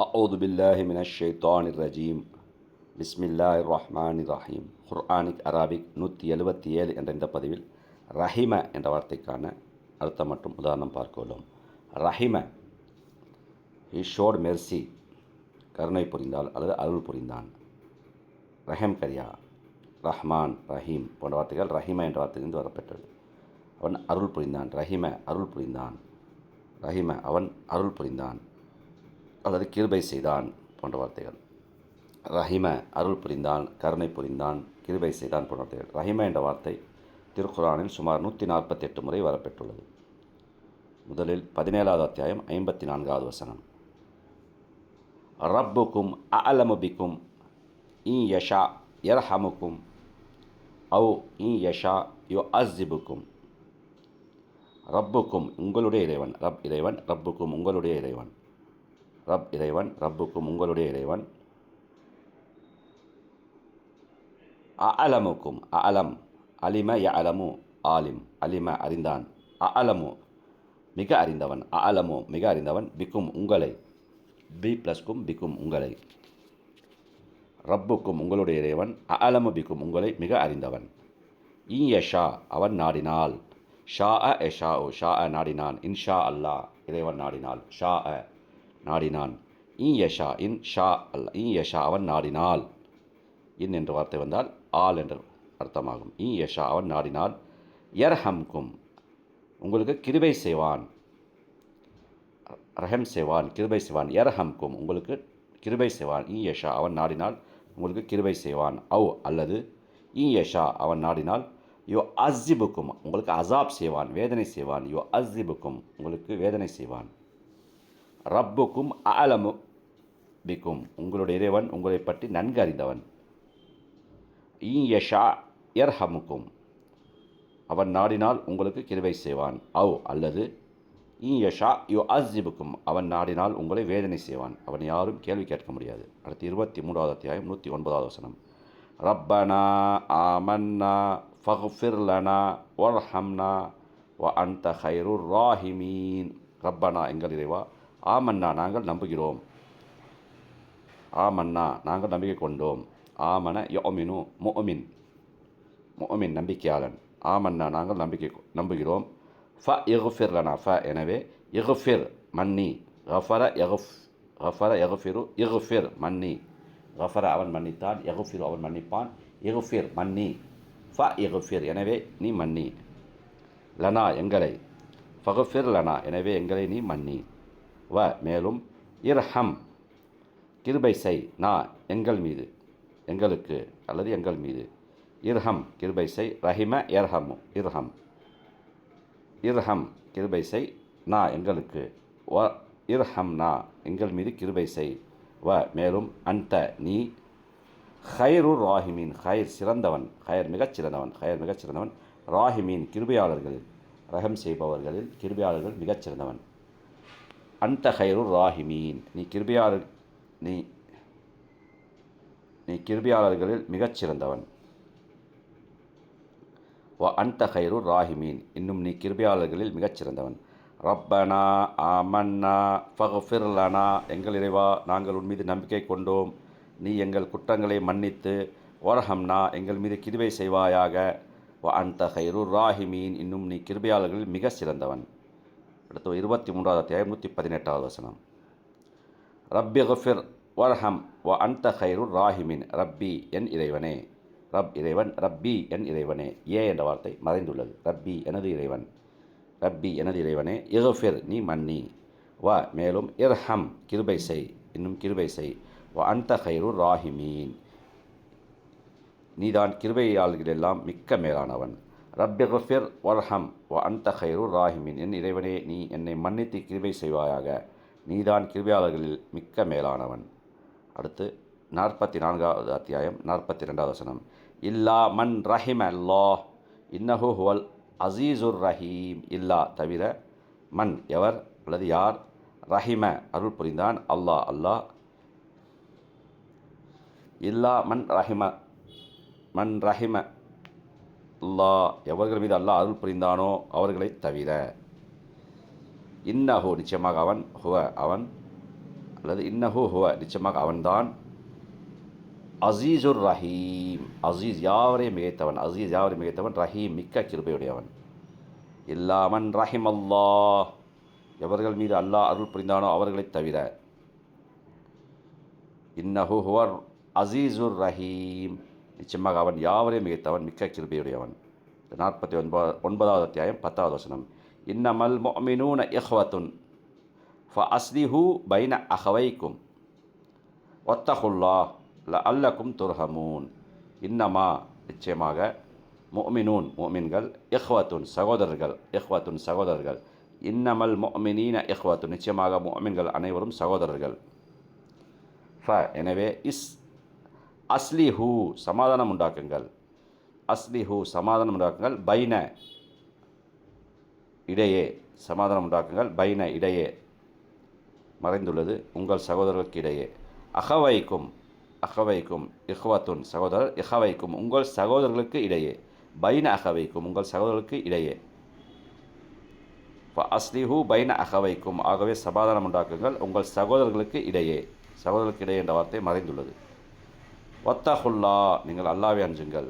அவுது பில்லாஹி மினஷ் ஷைத்தானிர் ரஜீம் பிஸ்மில்லாஹிர் ரஹ்மானிர் ரஹீம். குர்ஆனிக் அரபிக் 177 என்ற இந்த பதிவில் ரஹிம என்ற வார்த்தைக்கான அர்த்தம் மற்றும் உதாரணம் பார்க்க உள்ளோம். ரஹிம, ஹி ஷோட் மெர்சி, கருணை புரிந்தால் அல்லது அருள் புரிந்தான். ரஹம் கரியா, ரஹ்மான், ரஹீம் போன்ற வார்த்தைகள் ரஹிம என்ற வார்த்தையிலிருந்து வரப்பெற்றது. அவன் அருள் புரிந்தான். ரஹிம அருள் புரிந்தான். ரஹிம அவன் அருள் புரிந்தான் அல்லது கிருபை செய்தான் போன்ற வார்த்தைகள். ரஹிம அருள் புரிந்தான், கருணை புரிந்தான், கிருபை செய்தான் போன்ற வார்த்தைகள். ரஹிம என்ற வார்த்தை திருக்குர்ஆனில் சுமார் 148 முறை வரப்பெற்றுள்ளது. முதலில் 17வது அத்தியாயம் 54வது வசனம். ரப்புக்கும் அஅலமு பிக்கும் இன் யஷா யர்ஹமுக்கும் அவ் இன் யஷா யுஅஸ்ஸிபுக்கும். ரப்புக்கும் உங்களுடைய இறைவன், ரப் இறைவன், ரப்புக்கும் உங்களுடைய இறைவன், ரப் இறைவன், ரப்புக்கும் உங்களுடைய இறைவன். அஅலமுக்கும், அஅலம், அலிம யஅலமு ஆலிம், அலிம அறிந்தான், அஅலமு மிக அறிந்தவன், அஅலமு மிக அறிந்தவன், பிக்கும் உங்களை, பி ப்ளஸ்க்கும் பிக்கும் உங்களை. ரப்புக்கும் உங்களுடைய இறைவன், அஅலமு பிக்கும் உங்களை மிக அறிந்தவன். இன் யஷா அவன் நாடினால், ஷா அ எஷா ஓ ஷா அ நாடினான், இன்ஷா அல்லாஹ் இறைவன் நாடினால், ஷா அ நாடினான். இன் யஷா இன் ஷா அல்ல, இன் யஷா அவன் நாடினால். இன் என்ற வார்த்தை வந்தால் ஆல் என்று அர்த்தமாகும். இன் யஷா அவன் நாடினால், யர்ஹம்கும் உங்களுக்கு கிருபை செய்வான், ரஹம் செய்வான், கிருபை செய்வான். யர்ஹம்கும் உங்களுக்கு கிருபை செய்வான். இன் யஷா அவன் நாடினால் உங்களுக்கு கிருபை செய்வான். அவ் அல்லது இன் யஷா அவன் நாடினால் யோ அஸ்ஸிபுக்கும் உங்களுக்கு அசாப் செய்வான், வேதனை செய்வான். யோ அஸ்ஸிபுக்கும் உங்களுக்கு வேதனை செய்வான். ரப்புக்கும் அஅலமு பிக்கும் உங்களுடைய இறைவன் உங்களை பற்றி நன்கு அறிந்தவன். இன் யஷா யர்ஹமுக்கும் அவன் நாடினால் உங்களுக்கு கிருபை செய்வான். அவ் அல்லது இன் யஷா யுஅஸ்ஸிபுக்கும் அவன் நாடினால் உங்களை வேதனை செய்வான். அவன் யாரும் கேள்வி கேட்க முடியாது. அடுத்து 23வது அத்தியாயம் 109வது வசனம். ரப்பனா ஆமன்னா ஃபக்ஃபிர் லனா வர்ஹம்னா வ அன்த கைருர் ராஹிமீன். ரப்பனா எங்கள் இறைவா, ஆமன்னா நாங்கள் நம்புகிறோம், ஆமன்னா நாங்கள் நம்பிக்கை கொண்டோம். ஆமன யொமினு முஅமின், முஅமின் நம்பிக்கையாளன். ஆமன்னா நாங்கள் நம்புகிறோம். ஃப இஃபிர் லனா ஃப எனவே இஃபிர் மன்னி, கஃபர யஃபிரு இஃபிர் மன்னி, கஃபர அவன் மன்னித்தான், யஃபிரு அவன் மன்னிப்பான், இஃபிர் மன்னி, ஃப இஃபிர் எனவே நீ மன்னி, லனா எங்களை, ஃபஃபிர் லனா எனவே எங்களை நீ மன்னி, வ மேலும் இர்ஹம் கிருபை செய், நா எங்கள் மீது, எங்களுக்கு அல்லது எங்கள் மீது, இர்ஹம் கிருபை செய், ரஹிம யர்ஹமு இர்ஹம், இர்ஹம் கிருபை செய், நா எங்களுக்கு, வ இர்ஹம் நா எங்கள் மீது கிருபை செய், வ மேலும் அன்த நீ, ஹைருர் ராஹிமீன் ஹைர் சிறந்தவன், ஹைர் மிகச் சிறந்தவன், ஹைர் மிகச் சிறந்தவன், ராஹிமீன் கிருபையாளர்களில், ரஹம் செய்பவர்களில் கிருபையாளர்கள் மிகச் சிறந்தவன். அன்த ஹைருர் ராஹிமீன் நீ கிருபையாளர்களில் மிகச் சிறந்தவன். வ அன்த ஹைருர் ராஹிமீன் இன்னும் நீ கிருபையாளர்களில் மிகச் சிறந்தவன். ரப்பனா ஆமன்னா ஃபக்ஃபிர் லனா எங்கள் இறைவா நாங்கள் உன் மீது நம்பிக்கை கொண்டோம், நீ எங்கள் குற்றங்களை மன்னித்து, வர்ஹம்னா எங்கள் மீது கிருபை செய்வாயாக, வ அன்த ஹைருர் ராஹிமீன் இன்னும் நீ கிருபையாளர்களில் மிக சிறந்தவன். அடுத்து 23வது அத்தியாயம் 118வது வசனம். ரப்பி கஃபிர் வர்ஹம் வ அன்த ஹைருர் ராஹிமீன். ரப்பி என் இறைவனே, ரப் இறைவன், ரப்பி என் இறைவனே, ஏ என்ற வார்த்தை மறைந்துள்ளது. ரப்பி எனது இறைவன், ரப்பி எனது இறைவனே, இஃபிர் நீ மன்னி, வ மேலும் இர்ஹம் கிருபை செய், இன்னும் கிருபை செய், வ அன்த ஹைருர் ராஹிமீன் நீதான் கிருபையாளர்களெல்லாம் மிக்க மேலானவன். ரப்பி கஃபிர் வர்ஹம் வ அன்த ஹைருர் ராஹிமீன் என் இறைவனே நீ என்னை மன்னித்து கிருபை செய்வாயாக, நீதான் கிருபையாளர்களில் மிக்க மேலானவன். அடுத்து 44வது அத்தியாயம் 42வது வசனம். இல்லா மன் ரஹிம அல்லாஹ் இன்னஹு ஹுவல் அசீசுர் ரஹீம். இல்லா தவிர, மன் எவர் அல்லது யார், ரஹிம அருள் புரிந்தான், அல்லாஹ் அல்லாஹ், இல்லா மன் ரஹிம அல்லாஹ் எவர்கள் மீது அல்லாஹ் அருள் புரிந்தானோ அவர்களை தவிர. இன்னஹு நிச்சயமாக அவன், ஹுவ அவன், அல்லது இன்னஹு ஹுவ நிச்சயமாக அவன்தான் அசீசுர் ரஹீம், அசீஸ் யாவரையும் மிகைத்தவன், அசீஸ் யாவரையும் மிகைத்தவன், ரஹீம் மிக்க கிருபையுடையவன். இல்லாமன் ரஹிம் அல்லாஹ், எவர்கள் மீது அல்லாஹ் அருள் புரிந்தானோ அவர்களைத் தவிர. இன்னஹு ஹுவர் அசீசுர் ரஹீம், நிச்சயமாக அவன் யாவரையும் மிகைத்தவன் மிக்க கிருபையுடையவன். 49வது அத்தியாயம் 10வது வசனம். இன்னமல் முஃமினூன இஹ்வத்துன் ஃபஅஸ்லிஹு பைன அஹவைக்கும் வத்தகுல்லாஹ் லஅல்லக்கும் துர்ஹமூன். இன்னமா நிச்சயமாக முஃமினூன் முஃமின்கள், இஹ்வத்துன் சகோதரர்கள், இஹ்வத்துன் சகோதரர்கள். இன்னமல் முஃமினீன இஹ்வத்துன் நிச்சயமாக முஃமின்கள் அனைவரும் சகோதரர்கள். எனவே அஸ்லிஹு சமாதானம் உண்டாக்குங்கள், அஸ்லிஹு சமாதானம் உண்டாக்குங்கள், பைன இடையே சமாதானம் உண்டாக்குங்கள், பைன இடையே மறைந்துள்ளது உங்கள் சகோதரர்களுக்கு இடையே. அஹவைக்கும், அஹவைக்கும் இஹ்வத்துன் சகோதரர், இஹவைக்கும் உங்கள் சகோதரர்களுக்கு இடையே, பைன அஹவைக்கும் உங்கள் சகோதரர்களுக்கு இடையே. அஸ்லிஹு பைன அஹவைக்கும் ஆகவே சமாதானம் உண்டாக்குங்கள் உங்கள் சகோதரர்களுக்கு இடையே, சகோதரர்களுக்கு இடையே என்ற வார்த்தை மறைந்துள்ளது. வத்தகுல்லா நீங்கள் அல்லாவை அஞ்சுங்கள்,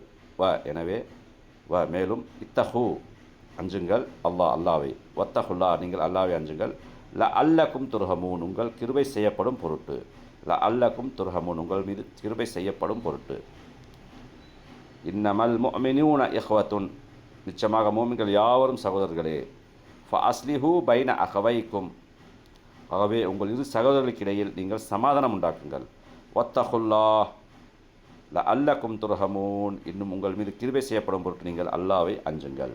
எனவே மேலும் இத்தஹு அஞ்சுங்கள் அல்லாஹ் அல்லாவை, வத்தகுல்லா நீங்கள் அல்லாவை அஞ்சுங்கள், லஅல்லக்கும் துர்ஹமூன் உங்கள் கிருபை செய்யப்படும் பொருட்டு, லஅல்லக்கும் துர்ஹமூன் உங்கள் மீது கிருபை செய்யப்படும் பொருட்டு. இன்னமல் முஃமினூன இஹ்வத்துன் நிச்சயமாக மூமின்கள் யாவரும் சகோதரர்களே. ஃபஅஸ்லிஹு பைன அஹவைக்கும் ஆகவே உங்கள் இரு சகோதரர்களுக்கு இடையில் நீங்கள் சமாதானம் உண்டாக்குங்கள். வத்தகுல்லாஹ் லஅல்லக்கும் துர்ஹமூன் இன்னும் உங்கள் மீது கிருபை செய்யப்படும் பொருட்டு நீங்கள் அல்லாவை அஞ்சுங்கள்.